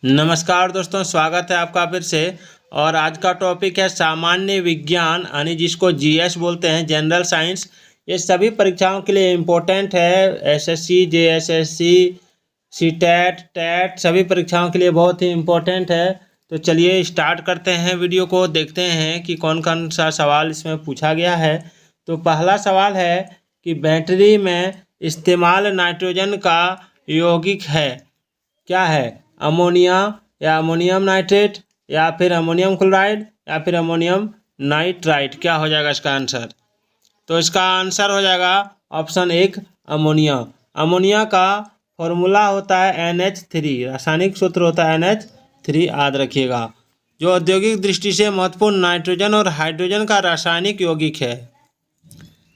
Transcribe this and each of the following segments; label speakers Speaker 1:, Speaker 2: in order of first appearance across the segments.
Speaker 1: नमस्कार दोस्तों, स्वागत है आपका फिर से। और आज का टॉपिक है सामान्य विज्ञान, यानी जिसको जीएस बोलते हैं, जनरल साइंस। ये सभी परीक्षाओं के लिए इम्पोर्टेंट है। एसएससी, जेएसएससी, सीटेट, टेट सभी परीक्षाओं के लिए बहुत ही इम्पोर्टेंट है। तो चलिए स्टार्ट करते हैं वीडियो को, देखते हैं कि कौन कौन सा सवाल इसमें पूछा गया है। तो पहला सवाल है कि बैटरी में इस्तेमाल नाइट्रोजन का यौगिक है, क्या है? अमोनिया या अमोनियम नाइट्रेट या फिर अमोनियम क्लोराइड या फिर अमोनियम नाइट्राइट। क्या हो जाएगा इसका आंसर? तो इसका आंसर हो जाएगा ऑप्शन एक, अमोनिया। अमोनिया का फॉर्मूला होता है NH3, रासायनिक सूत्र होता है NH3, याद रखिएगा। जो औद्योगिक दृष्टि से महत्वपूर्ण नाइट्रोजन और हाइड्रोजन का रासायनिक यौगिक है।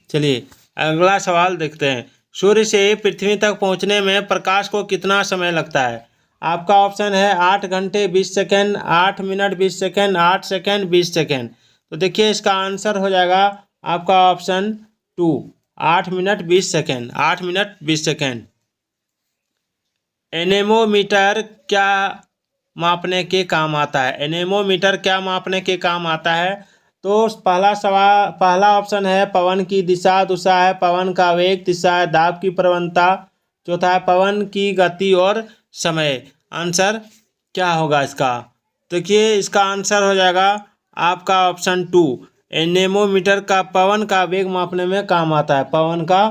Speaker 1: चलिए अगला सवाल देखते हैं। सूर्य से पृथ्वी तक पहुंचने में प्रकाश को कितना समय लगता है? आपका ऑप्शन है 8 घंटे 20 second, 8 minute 20 second, 8 second, 20 second. तो देखिए इसका आंसर हो जाएगा आपका option 2, 8 minute 20 second, 8 minute 20 second. Anemometer क्या मापने के काम आता है? एनेमोमीटर क्या मापने के काम आता है? तो पहला ऑप्शन है पवन की दिशा, दूसरा है पवन का वेग, तीसरा है दाब की प्रवणता, चौथा है पवन की गति और समय। आंसर क्या होगा इसका? देखिए इसका आंसर हो जाएगा आपका ऑप्शन 2। एनेमोमीटर का पवन का वेग मापने में काम आता है, पवन का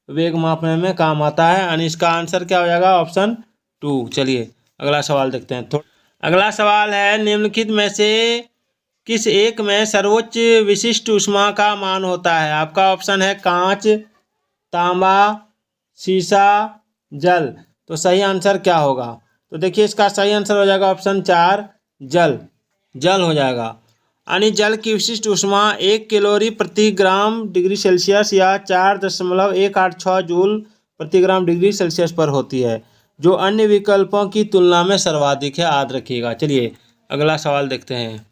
Speaker 1: वेग मापने में काम आता है, यानी इसका आंसर क्या हो जाएगा? ऑप्शन 2। चलिए अगला सवाल देखते हैं। अगला सवाल है निम्नलिखित में से किस एक में सर्वोच्च विशिष्ट ऊष्मा का मान होता है? आपका ऑप्शन है कांच, तांबा, शीशा, जल। तो सही आंसर क्या होगा? तो देखिए इसका सही आंसर हो जाएगा ऑप्शन 4, जल। जल हो जाएगा। यानी जल की विशिष्ट ऊष्मा 1 कैलोरी प्रति ग्राम डिग्री सेल्सियस या 4.186 जूल प्रति ग्राम डिग्री सेल्सियस पर होती है, जो अन्य विकल्पों की तुलना में सर्वाधिक है, याद रखिएगा। चलिए अगला सवाल देखते हैं।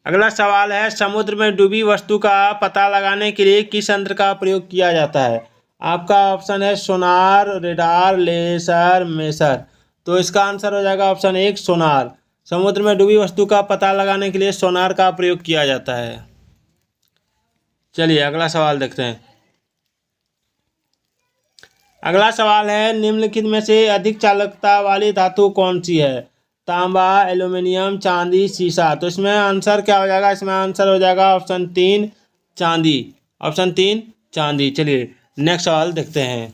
Speaker 1: अगला सवाल है समुद्र में डूबी वस्तु का पता लगाने के लिए किस यंत्र का प्रयोग किया जाता है? आपका ऑप्शन है सोनार, रेडार, लेजर, मेसर। तो इसका आंसर हो जाएगा ऑप्शन 1, सोनार। समुद्र में डूबी वस्तु का पता लगाने के लिए सोनार का प्रयोग किया जाता है। चलिए अगला सवाल देखते हैं। अगला सवाल है निम्नलिखित में से अधिक चालकता वाली धातु कौन सी है? तांबा, एल्यूमिनियम, चांदी, शीशा। तो इसमें आंसर क्या हो जाएगा? इसमें आंसर हो जाएगा ऑप्शन 3, चांदी। ऑप्शन 3, चांदी। चलिए नेक्स्ट सवाल देखते हैं।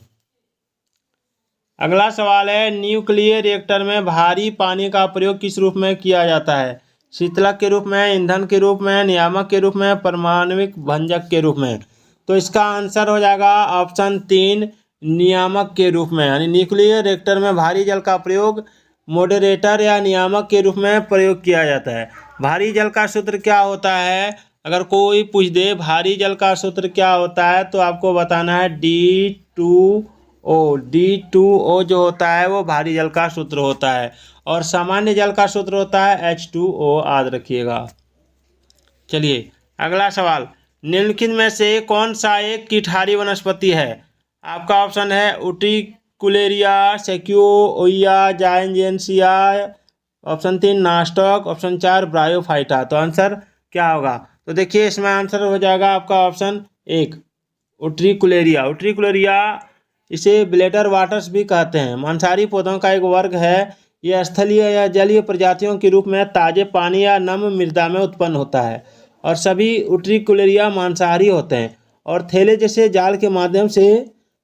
Speaker 1: अगला सवाल है न्यूक्लियर रिएक्टर में भारी पानी का प्रयोग किस रूप में किया जाता है? शीतलक के रूप में, ईंधन के रूप में, नियामक के रूप में, परमाणविक भंजक के रूप में। तो इसका आंसर हो जाएगा ऑप्शन 3, नियामक के रूप में। यानी न्यूक्लियर रिएक्टर में भारी जल का प्रयोग मॉडरेटर या नियामक के रूप में प्रयोग किया जाता है। भारी जल का सूत्र क्या होता है? अगर कोई पूछ दे भारी जल का सूत्र क्या होता है, तो आपको बताना है D2O। D2O जो होता है वो भारी जल का सूत्र होता है, और सामान्य जल का सूत्र होता है H2O, याद रखिएगा। चलिए अगला सवाल, निम्नलिखित में से कौन सा एक कीटहारी वनस्पति है? आपका ऑप्शन है उट्रिकुलेरिया, सेक्वोइया, जायंजेंसिया। ऑप्शन 3, नास्टॉक। Option 4, bryophyta. तो आंसर क्या होगा? तो देखिए इसमें आंसर हो जाएगा आपका ऑप्शन 1, उट्रिकुलेरिया। उट्रिकुलेरिया इसे ब्लेडर वाटर्स भी कहते हैं। मांसाहारी पौधों का एक वर्ग है। यह स्थलीय या जलीय प्रजातियों के रूप में ताजे पानी या नम मृदा में उत्पन्न होता है, और सभी उट्रिकुलेरिया मांसाहारी होते हैं और थैले जैसे जाल के माध्यम से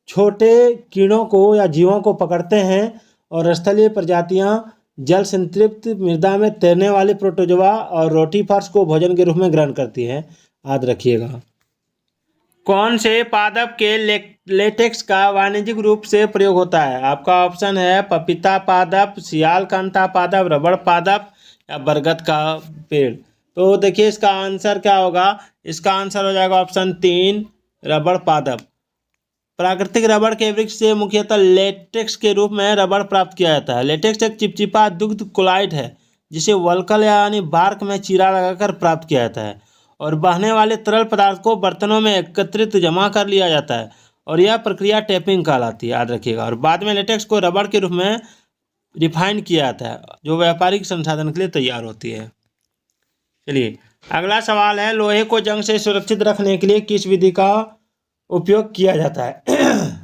Speaker 1: छोटे कीड़ों को या जीवों को पकड़ते हैं। और स्थलीय प्रजातियां जल संतृप्त मृदा में तैरने वाले प्रोटोजोआ और रोटीफर्स को भोजन के रूप में ग्रहण करती हैं, याद रखिएगा। कौन से पादप के लेटेक्स का वाणिज्यिक रूप से प्रयोग होता है? आपका ऑप्शन है पपीता पादप, सियालकांता पादप, रबड़ पादप या बरगद का पेड़। तो देखिए इसका आंसर क्या होगा? इसका आंसर हो जाएगा ऑप्शन 3, रबड़ पादप। प्राकृतिक रबड़ के वृक्ष से मुख्यतः लेटेक्स के रूप में रबड़ प्राप्त किया जाता है। लेटेक्स एक चिपचिपा दुग्ध कोलाइड है जिसे वल्कल यानी बार्क में चीरा लगाकर प्राप्त किया जाता है, और बहने वाले तरल पदार्थ को बर्तनों में एकत्रित जमा कर लिया जाता है, और यह प्रक्रिया टेपिंग कहलाती है, याद रखिएगा। और बाद में लेटेक्स को रबड़ के रूप में रिफाइन किया जाता है, जो व्यापारिक संसाधन के लिए तैयार होती है। चलिए अगला सवाल है, लोहे को जंग से सुरक्षित रखने के लिए किस विधि का उपयोग किया जाता है?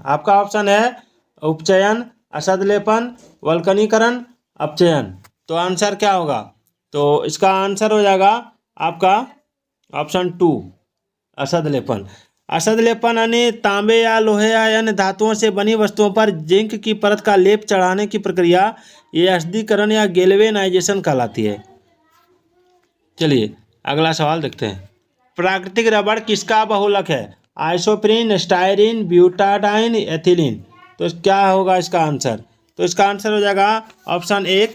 Speaker 1: आपका ऑप्शन है उपचयन, असद लेपन, वल्कनीकरण, अपचयन। तो आंसर क्या होगा? तो इसका आंसर हो जाएगा आपका ऑप्शन 2, असद लेपन। असद लेपन यानी तांबे या लोहे या अन्य धातुओं से बनी वस्तुओं पर जिंक की परत का लेप चढ़ाने की प्रक्रिया एसडीकरण या गैल्वेनाइजेशन कहलाती है। चलिए अगला सवाल देखते हैं, प्राकृतिक रबड़ किसका बहुलक है? Isoprene, styrene, butadiene, ethylene. तो क्या होगा इसका आंसर? तो इसका आंसर हो जाएगा ऑप्शन 1,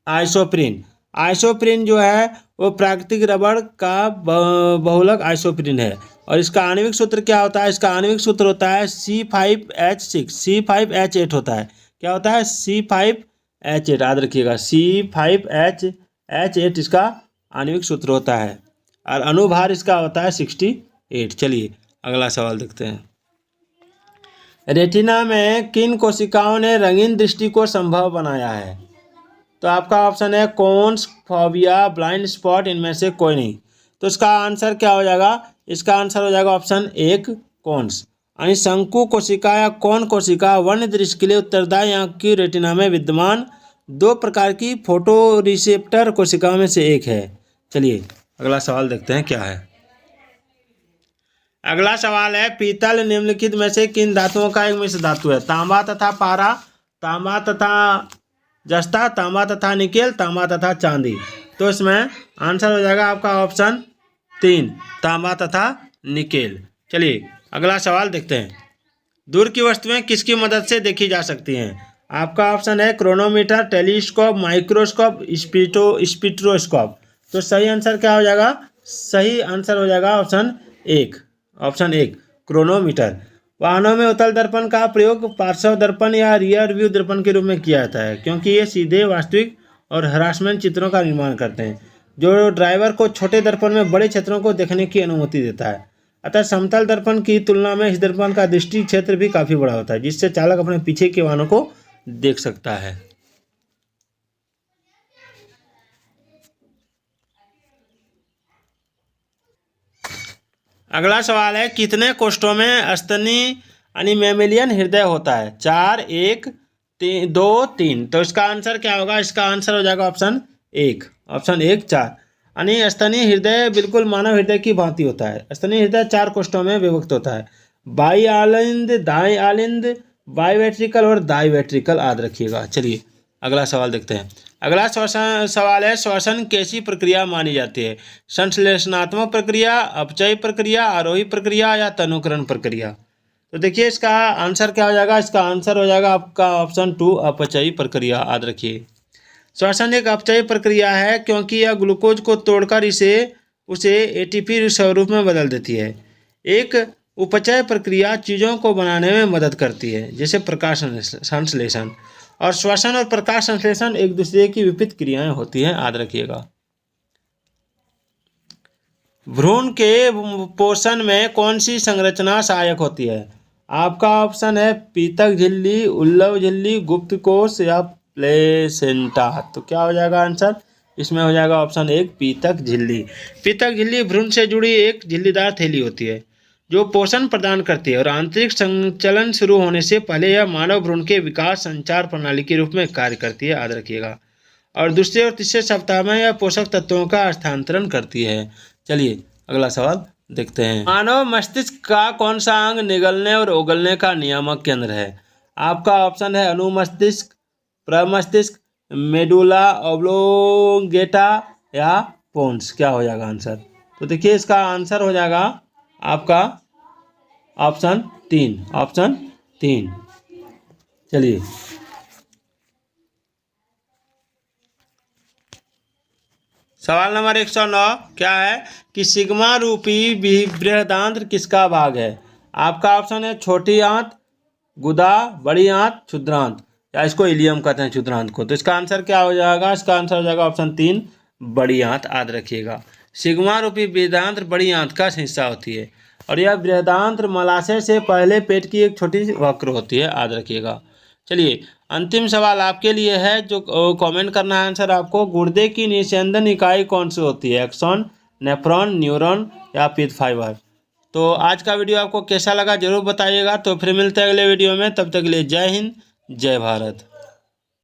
Speaker 1: आइसोप्रीन। आइसोप्रीन जो है वो प्राकृतिक रबड़ का बहुलक आइसोप्रीन है। और इसका आणविक सूत्र क्या होता है? इसका आणविक सूत्र होता है C5H6, C5H8 होता है। क्या होता है? C5H8, याद रखिएगा, C5H8 इसका आणविक सूत्र होता है। और अनुभार इसका होता है 68। चलिए अगला सवाल देखते हैं, रेटिना में किन कोशिकाओं ने रंगीन दृष्टि को संभव बनाया है? तो आपका ऑप्शन है कोन्स, फोबिया, ब्लाइंड स्पॉट, इनमें से कोई नहीं। तो इसका आंसर क्या हो जाएगा? इसका आंसर हो जाएगा ऑप्शन 1, कोन्स। यानी शंकु कोशिका या कौन कोशिका वन्य दृश्य के लिए उत्तरदायी आंख की रेटिना में विद्यमान 2 प्रकार की फोटो रिसेप्टर कोशिकाओं में से एक है। चलिए अगला सवाल देखते हैं क्या है। अगला सवाल है, पीतल निम्नलिखित में से किन धातुओं का एक मिश्र धातु है? तांबा तथा पारा, तांबा तथा जस्ता, तांबा तथा निकेल, तांबा तथा चांदी। तो इसमें आंसर हो जाएगा आपका ऑप्शन 3, तांबा तथा निकेल। चलिए अगला सवाल देखते हैं, दूर की वस्तुएं किसकी मदद से देखी जा सकती हैं? आपका ऑप्शन है क्रोनोमीटर, टेलीस्कोप, माइक्रोस्कोप, स्पेक्ट्रोस्कोप। तो सही आंसर क्या हो जाएगा? सही आंसर हो जाएगा ऑप्शन 1, क्रोनोमीटर। वाहनों में उत्तल दर्पण का प्रयोग पार्श्व दर्पण या रियर व्यू दर्पण के रूप में किया जाता है, क्योंकि ये सीधे वास्तविक और हरासमेंट चित्रों का निर्माण करते हैं, जो ड्राइवर को छोटे दर्पण में बड़े क्षेत्रों को देखने की अनुमति देता है। अतः समतल दर्पण की तुलना में इस दर्पण का दृष्टि क्षेत्र भी काफ़ी बड़ा होता है, जिससे चालक अपने पीछे के वाहनों को देख सकता है। अगला सवाल है, कितने कोष्ठों में स्तनी यानी मैमेलियन हृदय होता है? 4, 1, 2, 3। तो इसका आंसर क्या होगा? इसका आंसर हो जाएगा ऑप्शन 1, 4। यानी स्तनी हृदय बिल्कुल मानव हृदय की भांति होता है। स्तनी हृदय 4 कोष्ठों में विभक्त होता है, बाई आलिंद, दाई आलिंद, बाईवेट्रिकल और दाई वेट्रिकल, याद रखिएगा। चलिए अगला सवाल देखते हैं। अगला सवाल है, श्वसन कैसी प्रक्रिया मानी जाती है? संश्लेषणात्मक प्रक्रिया, अपचयी प्रक्रिया, आरोही प्रक्रिया या तनुकरण प्रक्रिया? तो देखिए इसका आंसर क्या हो जाएगा? इसका आंसर हो जाएगा आपका ऑप्शन 2, अपचयी प्रक्रिया, याद रखिए। श्वसन एक अपचयी प्रक्रिया है क्योंकि यह ग्लूकोज को तोड़कर उसे एटीपी स्वरूप में बदल देती है। एक उपचय प्रक्रिया चीज़ों को बनाने में मदद करती है, जैसे प्रकाश संश्लेषण। और श्वसन और प्रकाश संश्लेषण एक दूसरे की विपरीत क्रियाएं होती हैं, याद रखिएगा। भ्रूण के पोषण में कौन सी संरचना सहायक होती है? आपका ऑप्शन है पीतक झिल्ली, उल्लव झिल्ली, गुप्त कोश या प्लेसेंटा। तो क्या हो जाएगा आंसर? इसमें हो जाएगा ऑप्शन 1, पीतक झिल्ली। पीतक झिल्ली भ्रूण से जुड़ी एक झिल्लीदार थैली होती है जो पोषण प्रदान करती है, और आंतरिक संचलन शुरू होने से पहले यह मानव भ्रूण के विकास संचार प्रणाली के रूप में कार्य करती है, याद रखिएगा। और दूसरे और तीसरे सप्ताह में यह पोषक तत्वों का हस्तांतरण करती है। चलिए अगला सवाल देखते हैं। मानव मस्तिष्क का कौन सा अंग निगलने और उगलने का नियामक केंद्र है? आपका ऑप्शन है अनुमस्तिष्क, प्रमस्तिष्क, मेडुला ऑब्लोंगेटा या पोन्स। क्या हो जाएगा आंसर? तो देखिए इसका आंसर हो जाएगा आपका ऑप्शन 3। चलिए सवाल नंबर 109 क्या है कि सिग्मा रूपी बृहदांत्र किसका भाग है? आपका ऑप्शन है छोटी आंत, गुदा, बड़ी आंत, क्षुद्रांत, या इसको इलियम कहते हैं क्षुद्रांत को। तो इसका आंसर क्या हो जाएगा? इसका आंसर हो जाएगा ऑप्शन 3, बड़ी आंत, याद रखिएगा। सिग्मा रूपी बृहदांत्र बड़ी आंत का हिस्सा होती है, और यह बृहदांत्र मलाशय से पहले पेट की एक छोटी वक्र होती है, याद रखिएगा। चलिए अंतिम सवाल आपके लिए है, जो कमेंट करना है आंसर आपको। गुर्दे की निस्यंदन इकाई कौन सी होती है? एक्सॉन, नेफ्रॉन, न्यूरॉन या पित्त फाइबर। तो आज का वीडियो आपको कैसा लगा जरूर बताइएगा। तो फिर मिलते हैं अगले वीडियो में, तब तक के लिए जय हिंद, जय भारत।